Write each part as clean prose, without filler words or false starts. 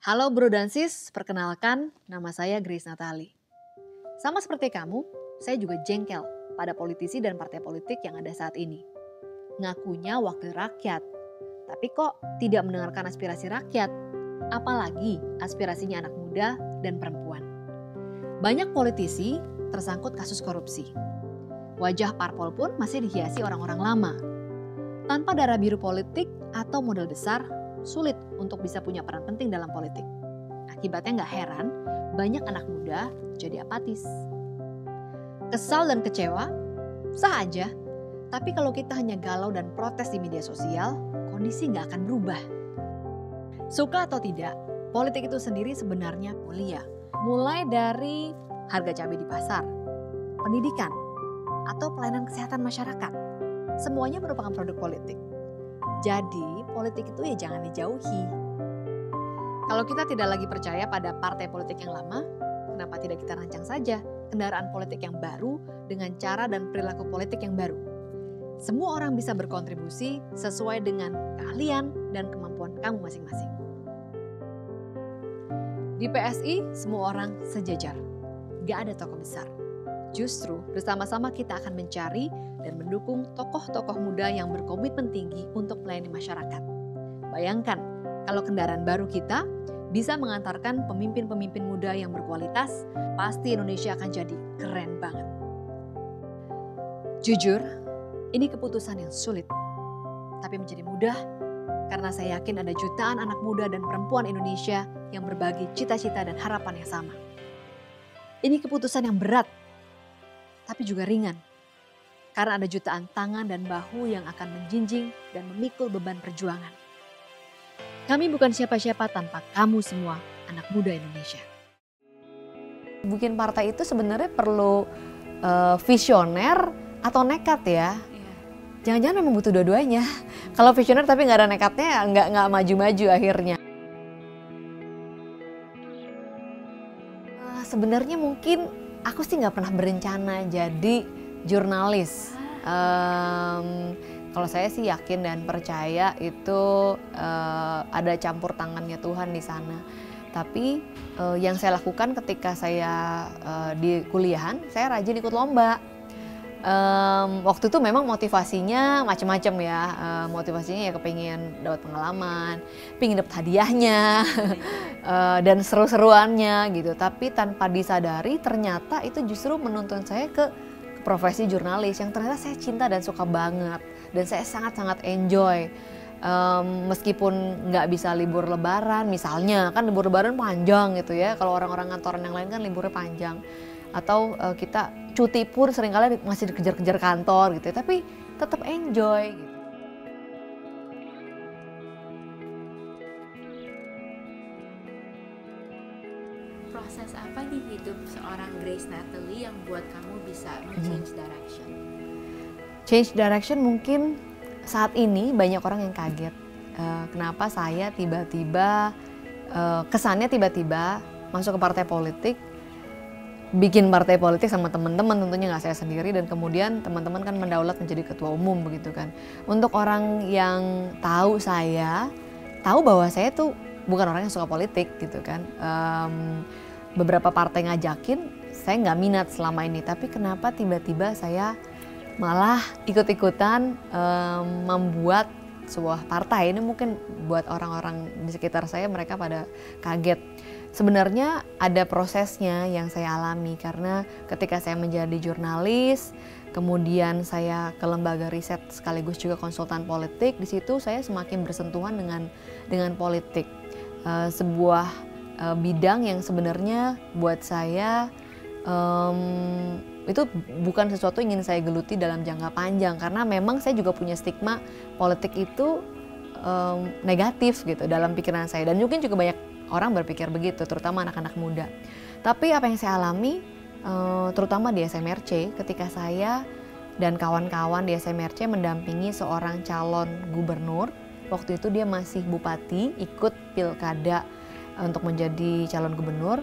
Halo Bro dan Sis, perkenalkan nama saya Grace Natali. Sama seperti kamu, saya juga jengkel pada politisi dan partai politik yang ada saat ini. Ngakunya wakil rakyat, tapi kok tidak mendengarkan aspirasi rakyat, apalagi aspirasinya anak muda dan perempuan. Banyak politisi tersangkut kasus korupsi. Wajah parpol pun masih dihiasi orang-orang lama. Tanpa darah biru politik atau modal besar, sulit untuk bisa punya peran penting dalam politik. Akibatnya gak heran, banyak anak muda jadi apatis. Kesal dan kecewa? Sah aja. Tapi kalau kita hanya galau dan protes di media sosial, kondisi gak akan berubah. Suka atau tidak, politik itu sendiri sebenarnya mulia. Mulai dari harga cabai di pasar, pendidikan, atau pelayanan kesehatan masyarakat. Semuanya merupakan produk politik. Jadi politik itu ya jangan dijauhi. Kalau kita tidak lagi percaya pada partai politik yang lama, kenapa tidak kita rancang saja kendaraan politik yang baru dengan cara dan perilaku politik yang baru? Semua orang bisa berkontribusi sesuai dengan keahlian dan kemampuan kamu masing-masing. Di PSI semua orang sejajar, gak ada tokoh besar. Justru bersama-sama kita akan mencari dan mendukung tokoh-tokoh muda yang berkomitmen tinggi untuk melayani masyarakat. Bayangkan kalau kendaraan baru kita bisa mengantarkan pemimpin-pemimpin muda yang berkualitas, pasti Indonesia akan jadi keren banget. Jujur, ini keputusan yang sulit, tapi menjadi mudah karena saya yakin ada jutaan anak muda dan perempuan Indonesia yang berbagi cita-cita dan harapan yang sama. Ini keputusan yang berat, tapi juga ringan. Karena ada jutaan tangan dan bahu yang akan menjinjing dan memikul beban perjuangan. Kami bukan siapa-siapa tanpa kamu semua, anak muda Indonesia. Bikin partai itu sebenarnya perlu visioner atau nekat ya. Jangan-jangan memang butuh dua-duanya. Kalau visioner tapi nggak ada nekatnya, nggak maju-maju akhirnya. Sebenarnya mungkin aku sih nggak pernah berencana jadi jurnalis. Kalau saya sih yakin dan percaya itu ada campur tangannya Tuhan di sana. Tapi yang saya lakukan ketika saya di kuliahan, saya rajin ikut lomba. Waktu itu memang motivasinya macam-macam ya. Motivasinya ya kepengen dapat pengalaman, pengen dapat hadiahnya, dan seru-seruannya gitu. Tapi tanpa disadari ternyata itu justru menuntun saya ke profesi jurnalis yang ternyata saya cinta dan suka banget. Dan saya sangat-sangat enjoy. Meskipun nggak bisa libur lebaran misalnya, kan libur lebaran panjang gitu ya. Kalau orang-orang kantoran yang lain kan liburnya panjang. Atau kita cuti pun seringkali masih dikejar-kejar kantor gitu ya, tapi tetap enjoy gitu. Proses apa di hidup seorang Grace Natali yang buat kamu bisa change direction? Change direction mungkin saat ini banyak orang yang kaget. Kenapa saya tiba-tiba, kesannya tiba-tiba masuk ke partai politik, bikin partai politik sama teman-teman, tentunya nggak saya sendiri, dan kemudian teman-teman kan mendaulat menjadi ketua umum begitu kan. Untuk orang yang tahu saya, tahu bahwa saya tuh bukan orang yang suka politik gitu kan. Beberapa partai ngajakin, saya nggak minat selama ini, tapi kenapa tiba-tiba saya malah ikut-ikutan membuat sebuah partai. Ini mungkin buat orang-orang di sekitar saya, mereka pada kaget. Sebenarnya ada prosesnya yang saya alami karena ketika saya menjadi jurnalis, kemudian saya ke lembaga riset sekaligus juga konsultan politik, di situ saya semakin bersentuhan dengan politik. Sebuah bidang yang sebenarnya buat saya itu bukan sesuatu yang ingin saya geluti dalam jangka panjang, karena memang saya juga punya stigma politik itu negatif gitu dalam pikiran saya, dan mungkin juga banyak orang berpikir begitu, terutama anak-anak muda. Tapi apa yang saya alami, terutama di SMRC, ketika saya dan kawan-kawan di SMRC mendampingi seorang calon gubernur, waktu itu dia masih bupati, ikut pilkada untuk menjadi calon gubernur.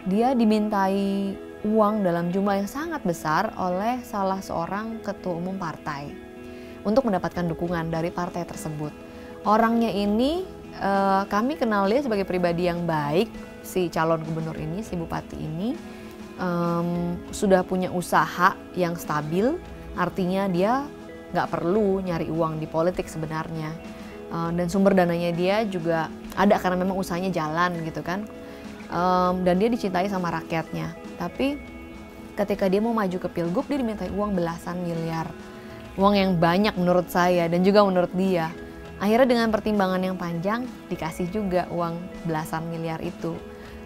Dia dimintai uang dalam jumlah yang sangat besar oleh salah seorang ketua umum partai untuk mendapatkan dukungan dari partai tersebut. Orangnya ini kami kenal dia sebagai pribadi yang baik, si calon gubernur ini, si bupati ini. Sudah punya usaha yang stabil, artinya dia nggak perlu nyari uang di politik sebenarnya. Dan sumber dananya dia juga ada karena memang usahanya jalan gitu kan. Dan dia dicintai sama rakyatnya. Tapi ketika dia mau maju ke Pilgub, dia dimintai uang belasan miliar. Uang yang banyak menurut saya dan juga menurut dia. Akhirnya dengan pertimbangan yang panjang dikasih juga uang belasan miliar itu.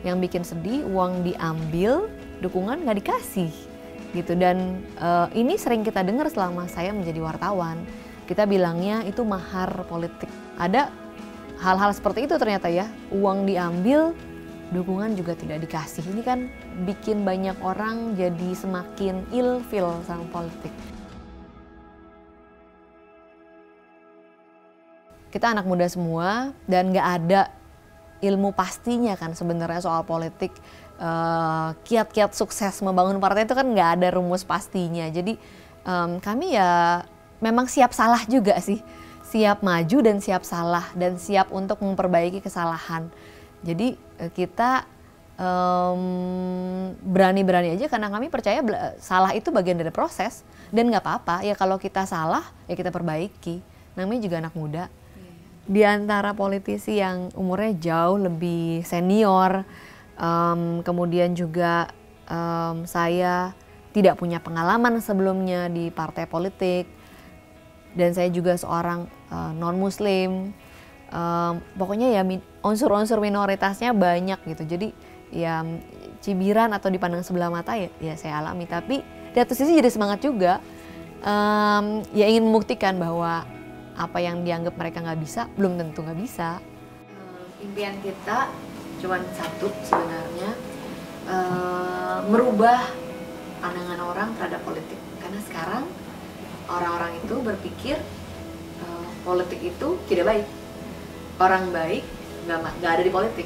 Yang bikin sedih, uang diambil, dukungan nggak dikasih gitu. Dan ini sering kita dengar selama saya menjadi wartawan. Kita bilangnya itu mahar politik. Ada hal-hal seperti itu ternyata ya, uang diambil, dukungan juga tidak dikasih. Ini kan bikin banyak orang jadi semakin ilfil sama politik. Kita anak muda semua dan nggak ada ilmu pastinya kan sebenarnya soal politik. Kiat-kiat sukses membangun partai itu kan nggak ada rumus pastinya. Jadi kami ya memang siap salah juga sih, siap maju dan siap salah dan siap untuk memperbaiki kesalahan. Jadi kita berani-berani aja karena kami percaya salah itu bagian dari proses dan nggak apa-apa ya kalau kita salah ya kita perbaiki. Namanya juga anak muda. Di antara politisi yang umurnya jauh lebih senior, kemudian juga saya tidak punya pengalaman sebelumnya di partai politik. Dan saya juga seorang non-muslim, pokoknya ya unsur-unsur minoritasnya banyak gitu. Jadi ya cibiran atau dipandang sebelah mata ya saya alami. Tapi di satu sisi jadi semangat juga, ya ingin membuktikan bahwa apa yang dianggap mereka nggak bisa, belum tentu nggak bisa. Impian kita cuma satu sebenarnya, merubah pandangan orang terhadap politik. Karena sekarang orang-orang itu berpikir politik itu tidak baik. Orang baik nggak ada di politik.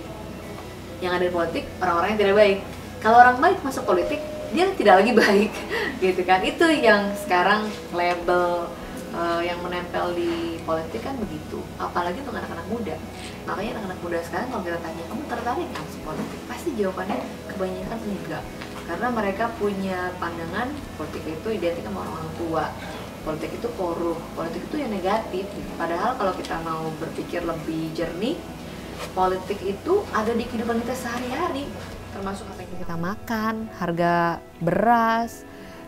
Yang ada di politik orang-orang yang tidak baik. Kalau orang baik masuk politik, dia tidak lagi baik, gitu kan? Itu yang sekarang label yang menempel di politik kan begitu. Apalagi untuk anak-anak muda. Makanya anak-anak muda sekarang kalau kita tanya, kamu tertarik nggak masuk politik? Pasti jawabannya kebanyakan enggak. Karena mereka punya pandangan politik itu identik sama orang-orang tua. Politik itu korup, politik itu yang negatif. Padahal kalau kita mau berpikir lebih jernih, politik itu ada di kehidupan kita sehari-hari. Termasuk apa yang kita makan, harga beras,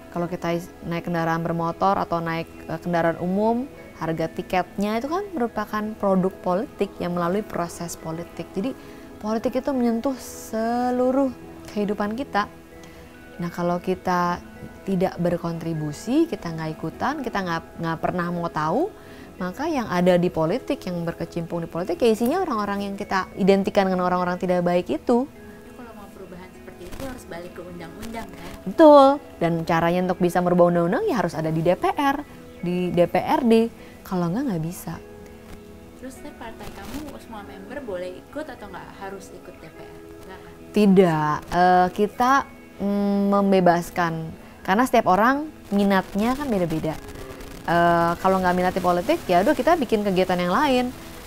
kalau kita naik kendaraan bermotor atau naik kendaraan umum, harga tiketnya itu kan merupakan produk politik yang melalui proses politik. Jadi politik itu menyentuh seluruh kehidupan kita. Nah kalau kita tidak berkontribusi, kita nggak ikutan, kita nggak pernah mau tahu, maka yang ada di politik, yang berkecimpung di politik, ya isinya orang-orang yang kita identikan dengan orang-orang tidak baik itu. Kalau mau perubahan seperti itu harus balik ke undang-undang kan? Betul, dan caranya untuk bisa merubah undang-undang ya harus ada di DPR, di DPRD, kalau nggak bisa. Terus partai kamu semua member boleh ikut atau nggak harus ikut DPR? Nggak kan? Tidak, kita membebaskan, karena setiap orang minatnya kan beda-beda. Kalau nggak minat di politik, ya udah kita bikin kegiatan yang lain.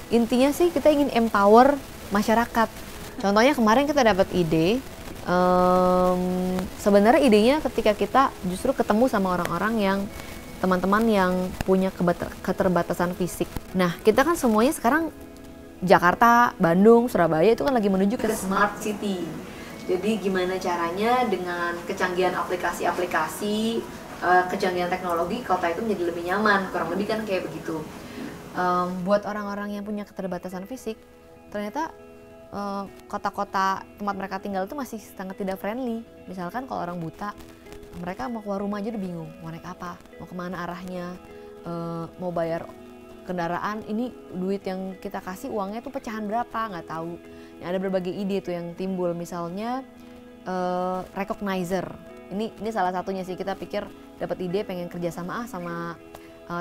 Intinya sih kita ingin empower masyarakat. Contohnya kemarin kita dapat ide, sebenarnya idenya ketika kita justru ketemu sama orang-orang yang teman-teman yang punya keterbatasan fisik. Nah kita kan semuanya sekarang Jakarta, Bandung, Surabaya itu kan lagi menuju ke smart city. Jadi gimana caranya dengan kecanggihan aplikasi-aplikasi, kecanggihan teknologi, kota itu menjadi lebih nyaman, kurang lebih kan kayak begitu. Buat orang-orang yang punya keterbatasan fisik, ternyata kota-kota tempat mereka tinggal itu masih sangat tidak friendly. Misalkan kalau orang buta, mereka mau keluar rumah aja udah bingung, mau naik apa, mau kemana arahnya, mau bayar kendaraan, ini duit yang kita kasih uangnya tuh pecahan berapa, nggak tahu. Ada berbagai ide tuh yang timbul, misalnya recognizer. Ini salah satunya sih, kita pikir dapat ide pengen kerja sama sama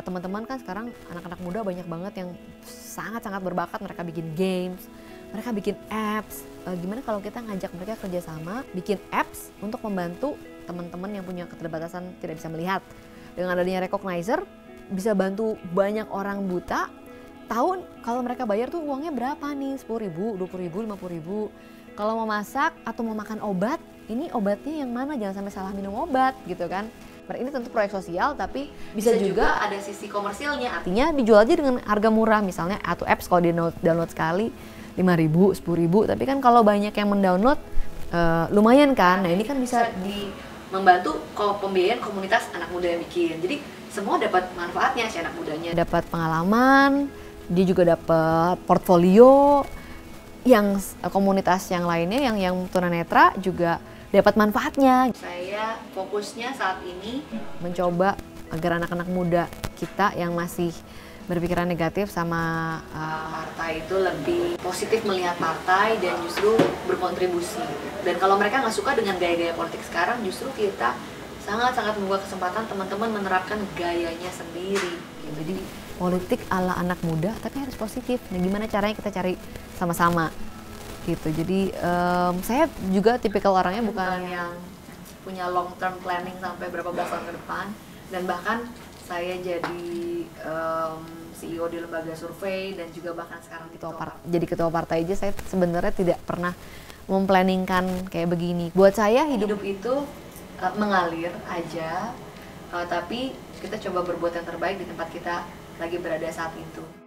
teman-teman kan sekarang anak-anak muda banyak banget yang sangat-sangat berbakat, mereka bikin games, mereka bikin apps. Gimana kalau kita ngajak mereka kerja sama bikin apps untuk membantu teman-teman yang punya keterbatasan tidak bisa melihat. Dengan adanya recognizer bisa bantu banyak orang buta tahu kalau mereka bayar tuh uangnya berapa nih, 10.000, 20.000, 50.000. Kalau mau masak atau mau makan obat, ini obatnya yang mana, jangan sampai salah minum obat gitu kan. Ini tentu proyek sosial, tapi bisa juga ada sisi komersilnya. Artinya dijual aja dengan harga murah, misalnya atau apps kalau di download sekali 5.000, 10.000. Tapi kan kalau banyak yang mendownload lumayan kan. Nah ini kan bisa membantu pembiayaan komunitas anak muda yang bikin. Jadi semua dapat manfaatnya, si anak mudanya dapat pengalaman, dia juga dapat portfolio. Yang komunitas yang lainnya yang tunanetra juga dapat manfaatnya. Saya fokusnya saat ini mencoba agar anak-anak muda kita yang masih berpikiran negatif sama partai itu lebih positif melihat partai dan justru berkontribusi. Dan kalau mereka nggak suka dengan gaya-gaya politik sekarang, justru kita sangat-sangat membuka kesempatan teman-teman menerapkan gayanya sendiri. Jadi politik ala anak muda tapi harus positif. Nah, gimana caranya kita cari sama-sama gitu. Jadi saya juga tipikal orangnya bukan yang punya long term planning sampai berapa belas tahun ke depan, dan bahkan saya jadi CEO di lembaga survei dan juga bahkan sekarang jadi ketua partai aja saya sebenarnya tidak pernah memplanningkan kayak begini. Buat saya hidup itu mengalir aja, tapi kita coba berbuat yang terbaik di tempat kita lagi berada saat itu.